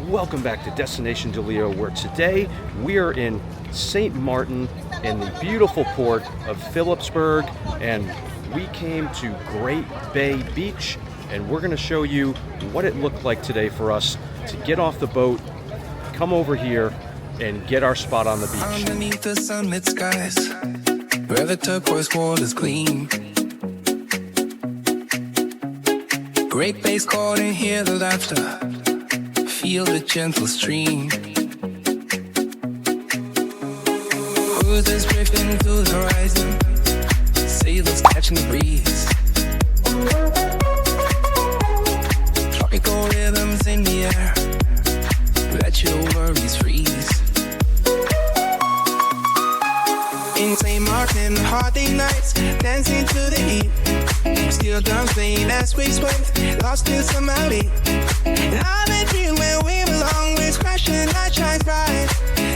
Welcome back to Destination DeLeo, where today we are in St. Martin in the beautiful port of Philipsburg, and we came to Great Bay Beach, and we're going to show you what it looked like today for us to get off the boat, come over here, and get our spot on the beach. Underneath the sunlit skies, where the turquoise water's clean, Great Bay's caught and hear the laughter, feel the gentle stream. Cruisers drifting to the horizon, sailors catching the breeze. Tropical rhythms in the air, let your worries freeze. In St. Maarten, holiday nights, dancing to the heat. Steel drums playing as we sway, lost in some alley. I've been dreaming where we belong, waves crashing, light shines bright.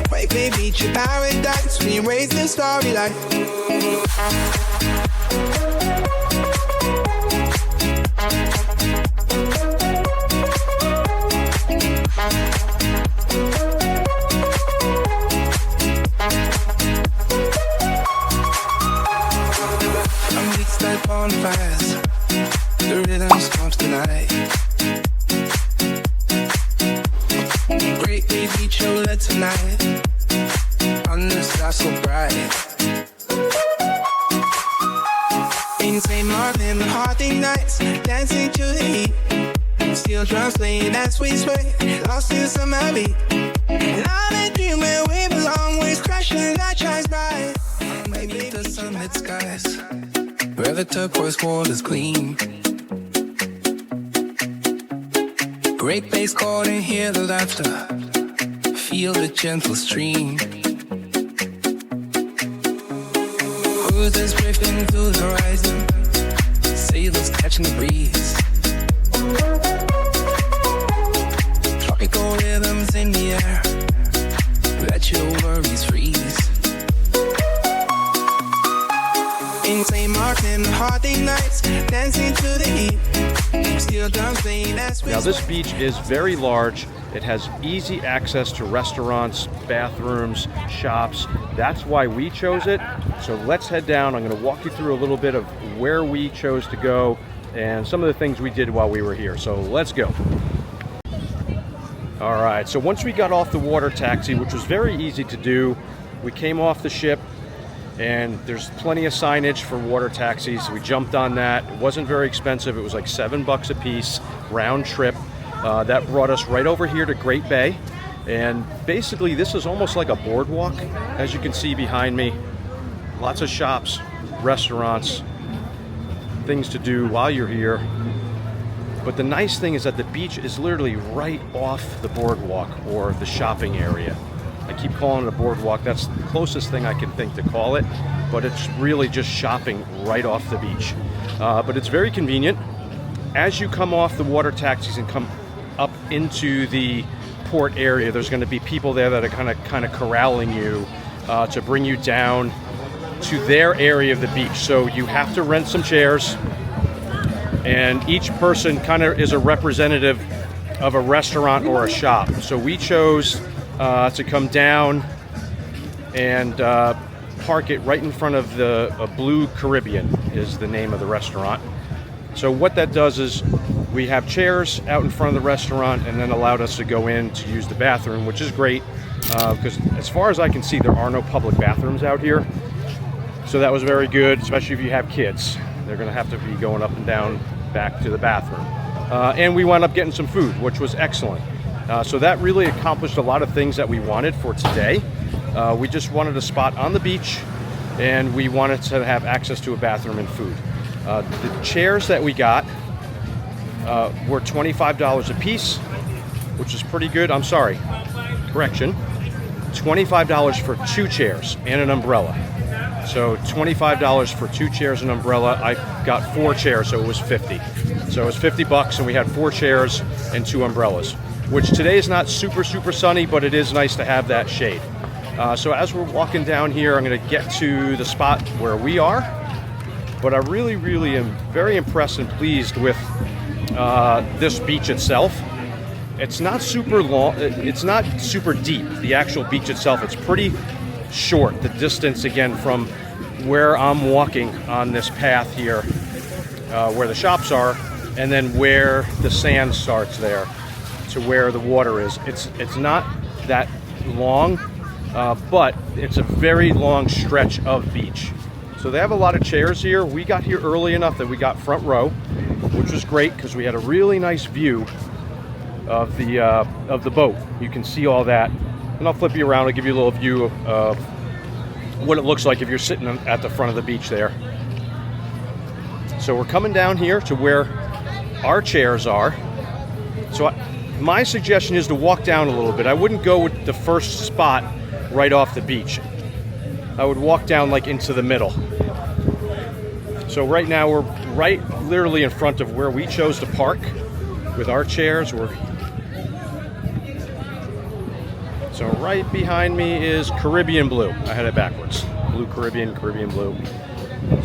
Great Bay Beach, a paradise, we raise the storyline. Amidst like bonfires, the rhythms come tonight. Great Bay Beach, you'll let tonight, on the stars so bright. In St. Martin, the holiday nights, dancing to the heat. Steel drums playing as we sway, lost in some alley. And I've been dreaming where we belong, waves crashing, light shines bright. Maybe the sunlit skies, where the turquoise water's clean. Great Bay's caught and hear the laughter, feel the gentle stream. Cruisers drifting to the horizon, sailors catching the breeze. Tropical rhythms in the air, let your worries freeze. In St. Martin, holiday nights, dancing to the heat. Steel drums playing as we Now this beach is very large. It has easy access to restaurants, bathrooms, shops. That's why we chose it. So let's head down. I'm going to walk you through a little bit of where we chose to go and some of the things we did while we were here. So let's go. All right, so once we got off the water taxi, which was very easy to do, we came off the ship, and there's plenty of signage for water taxis. We jumped on that. It wasn't very expensive. It was like $7 a piece, round trip. That brought us right over here to Great Bay. And basically this is almost like a boardwalk, as you can see behind me. Lots of shops, restaurants, things to do while you're here. But the nice thing is that the beach is literally right off the boardwalk, or the shopping area. I keep calling it a boardwalk. That's the closest thing I can think to call it, but it's really just shopping right off the beach. But it's very convenient. As you come off the water taxis and come up into the port area, there's going to be people there that are kind of corralling you to bring you down to their area of the beach. So you have to rent some chairs, and each person kind of is a representative of a restaurant or a shop. So we chose to come down and park it right in front of the Blue Caribbean is the name of the restaurant. So what that does is we have chairs out in front of the restaurant, and then allowed us to go in to use the bathroom, which is great because as far as I can see, there are no public bathrooms out here. So that was very good, especially if you have kids. They're going to have to be going up and down back to the bathroom. And we wound up getting some food, which was excellent. So that really accomplished a lot of things that we wanted for today. We just wanted a spot on the beach, and we wanted to have access to a bathroom and food. The chairs that we got were $25 a piece, which is pretty good. I'm sorry, correction, $25 for 2 chairs and an umbrella. So $25 for 2 chairs and umbrella. I got 4 chairs, so it was $50. So it was $50, and we had 4 chairs and 2 umbrellas, which today is not super sunny, but it is nice to have that shade. So as we're walking down here, I'm going to get to the spot where we are, but I really am very impressed and pleased with this beach itself. It's not super long, it's not super deep, the actual beach itself. It's pretty short, the distance again from where I'm walking on this path here, where the shops are, and then where the sand starts there to where the water is. It's not that long, but it's a very long stretch of beach. So they have a lot of chairs here. We got here early enough that we got front row, which was great because we had a really nice view of the boat. You can see all that, and I'll flip you around. I'll give you a little view of what it looks like if you're sitting at the front of the beach there. So we're coming down here to where our chairs are. So my suggestion is to walk down a little bit. I wouldn't go with the first spot right off the beach. I would walk down like into the middle. So right now we're right literally in front of where we chose to park with our chairs. So right behind me is Caribbean Blue. I had it backwards. Blue Caribbean, Caribbean Blue.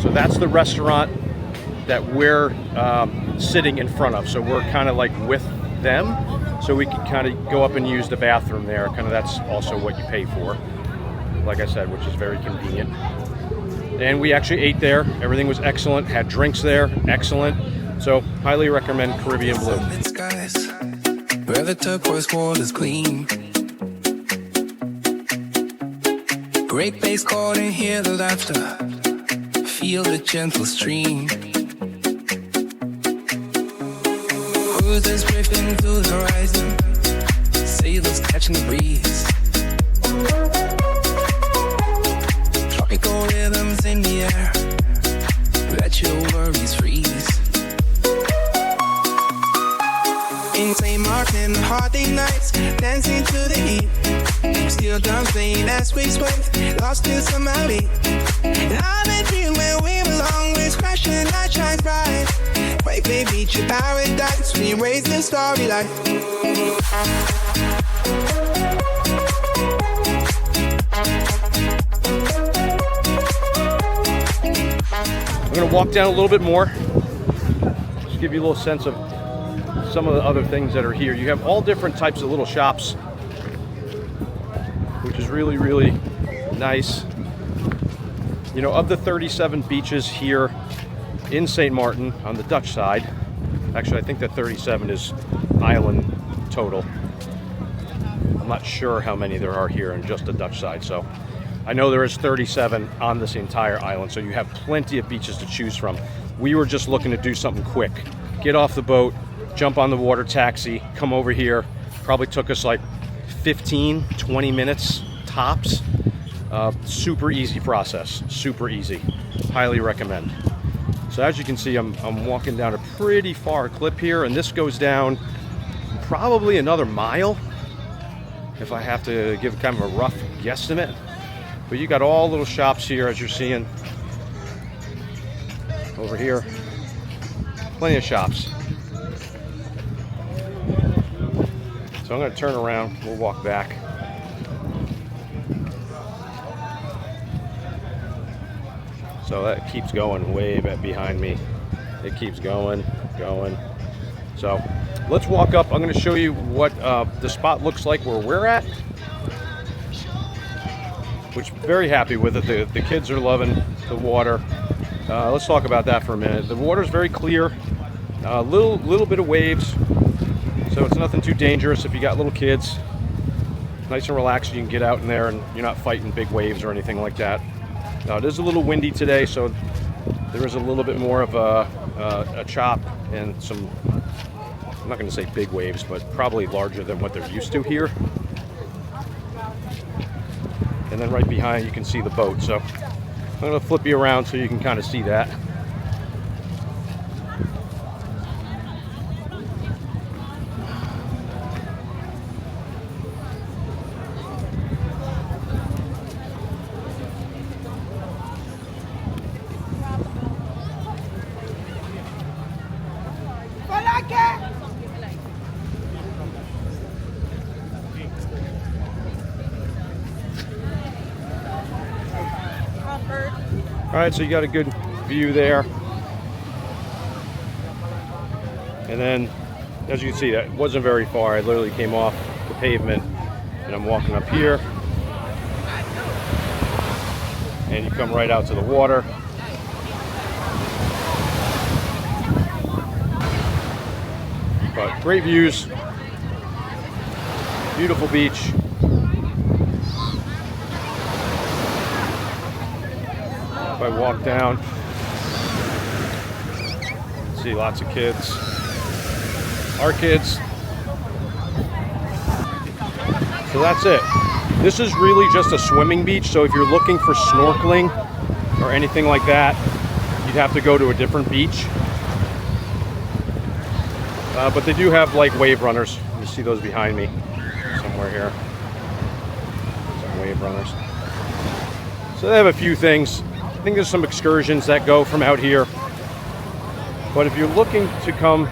So that's the restaurant that we're sitting in front of. So we're kind of like with them. So we can kind of go up and use the bathroom there. Kind of that's also what you pay for. Like I said, which is very convenient. And we actually ate there. Everything was excellent. Had drinks there. Excellent. So highly recommend Caribbean Blue. Skies, where the turquoise water's clean. Great Bay's caught and hear the laughter. Feel the gentle stream. Cruisers drifting through the horizon. Sailors catching the breeze. Tropical rhythms in the air. Let your worries freeze. In St. Maarten, holiday nights, dancing to the heat. Steel drums playing as we sway, lost in some alley. I've been dreaming where we belong, waves crashing, light shines bright. Great Bay Beach, a paradise, we raise the storyline. I'm going to walk down a little bit more, just give you a little sense of some of the other things that are here. You have all different types of little shops, which is really, really nice. You know, of the 37 beaches here in St. Maarten on the Dutch side, actually I think that 37 is island total. I'm not sure how many there are here on just the Dutch side, so I know there is 37 on this entire island, so you have plenty of beaches to choose from. We were just looking to do something quick. Get off the boat, jump on the water taxi, come over here. Probably took us like 15, 20 minutes tops. Super easy process, super easy. Highly recommend. So as you can see, I'm walking down a pretty far cliff here, and this goes down probably another mile, if I have to give kind of a rough guesstimate. But you got all little shops here, as you're seeing over here. Plenty of shops. So I'm going to turn around, we'll walk back. So that keeps going way back behind me. It keeps going. So let's walk up. I'm going to show you what the spot looks like where we're at, which I'm very happy with it. The kids are loving the water. Let's talk about that for a minute. The water's very clear. Little bit of waves, so it's nothing too dangerous if you got little kids. Nice and relaxed. You can get out in there and you're not fighting big waves or anything like that. It is a little windy today, so there is a little bit more of a chop and some, I'm not going to say big waves, but probably larger than what they're used to here. And then right behind you can see the boat, so I'm going to flip you around so you can kind of see that. All right, so you got a good view there. And then as you can see, that wasn't very far. I literally came off the pavement and I'm walking up here. And you come right out to the water. But great views, beautiful beach. If I walk down, see lots of kids, our kids. So that's it. This is really just a swimming beach, so if you're looking for snorkeling or anything like that, you'd have to go to a different beach. But they do have like wave runners. You see those behind me somewhere here. Some wave runners. So they have a few things. I think there's some excursions that go from out here. But if you're looking to come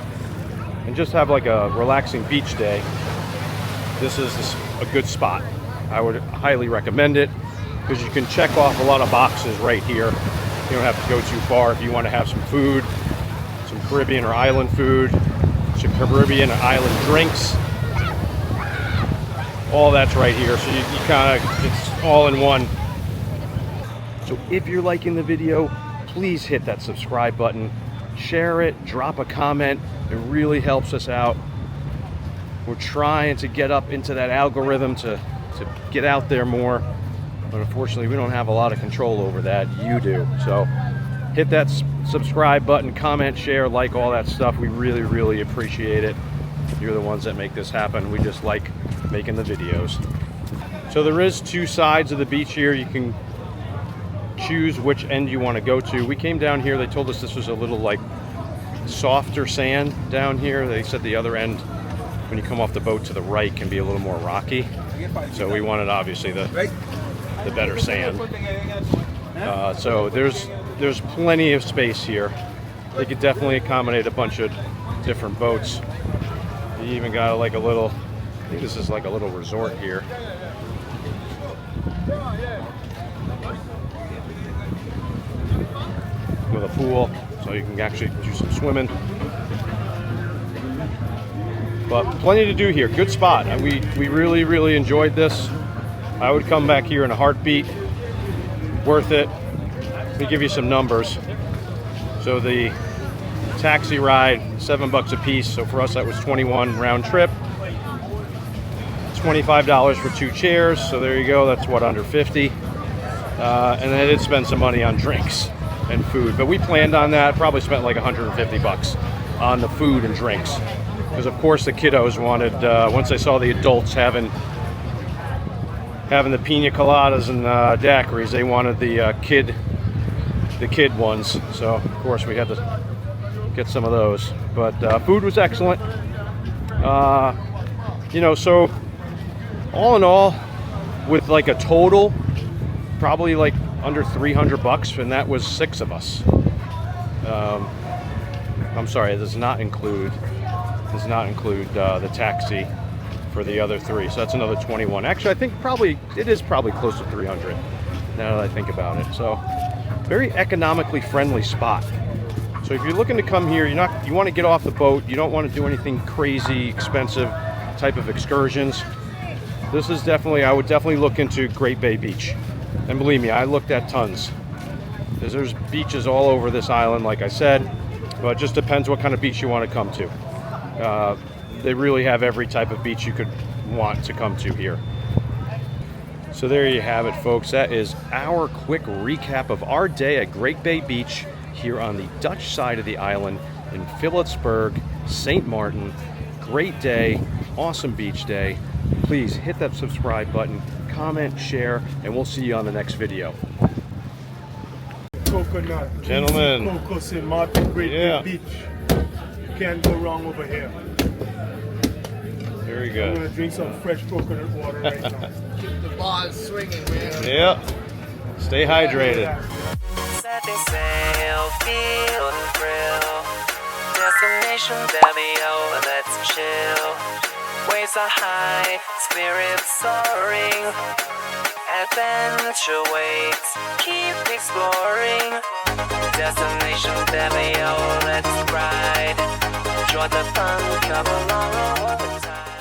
and just have like a relaxing beach day, this is a good spot. I would highly recommend it because you can check off a lot of boxes right here. You don't have to go too far if you want to have some food, some Caribbean or island food, some Caribbean or island drinks. All that's right here, so you kind of, it's all in one. So if you're liking the video, please hit that subscribe button, share it, drop a comment. It really helps us out. We're trying to get up into that algorithm to get out there more, but unfortunately we don't have a lot of control over that. You do. So hit that subscribe button, comment, share, like, all that stuff. We really, really appreciate it. You're the ones that make this happen. We just like making the videos. So there is two sides of the beach here. You can choose which end you want to go to. We came down here, they told us this was a little like softer sand down here. They said the other end, when you come off the boat to the right, can be a little more rocky. So we wanted obviously the better sand. So there's plenty of space here. They could definitely accommodate a bunch of different boats. You even got like a little, I think this is like a little resort here. With a pool, so you can actually do some swimming. But plenty to do here. Good spot. We really, really enjoyed this. I would come back here in a heartbeat. Worth it. Let me give you some numbers. So the taxi ride, $7 a piece. So for us that was $21 round trip. $25 for 2 chairs. So there you go. That's what, under 50. And then I did spend some money on drinks and food, but we planned on that. Probably spent like $150 on the food and drinks, because of course the kiddos wanted, once they saw the adults having the pina coladas and daiquiris, they wanted the kid ones. So of course we had to get some of those. But food was excellent. You know, so all in all, with like a total, probably like under $300, and that was 6 of us. I'm sorry, it does not include the taxi for the other 3, so that's another 21. Actually, I think it is probably close to 300 now that I think about it. So very economically friendly spot. So if you're looking to come here, you want to get off the boat, you don't want to do anything crazy expensive type of excursions, this is definitely, I would definitely look into Great Bay Beach. And believe me, I looked at tons. There's beaches all over this island, like I said, but it just depends what kind of beach you want to come to. They really have every type of beach you could want to come to here. So there you have it, folks. That is our quick recap of our day at Great Bay Beach here on the Dutch side of the island in Philipsburg, Sint Maarten. Great day, awesome beach day. Please hit that subscribe button, comment, share, and we'll see you on the next video. Coconut. Gentlemen. Cocoa Sint Maarten, Great Bay Beach. You can't go wrong over here. Very I'm good. gonna drink some fresh coconut water right now. Keep the bars swinging, man. Yeah. Stay hydrated. Setting sail, feel the thrill. Destination, baby, oh, let's chill. Waves are high, spirits soaring. Adventure waits, keep exploring. Destination, baby, oh, let's ride. enjoy the fun. Come along all the time.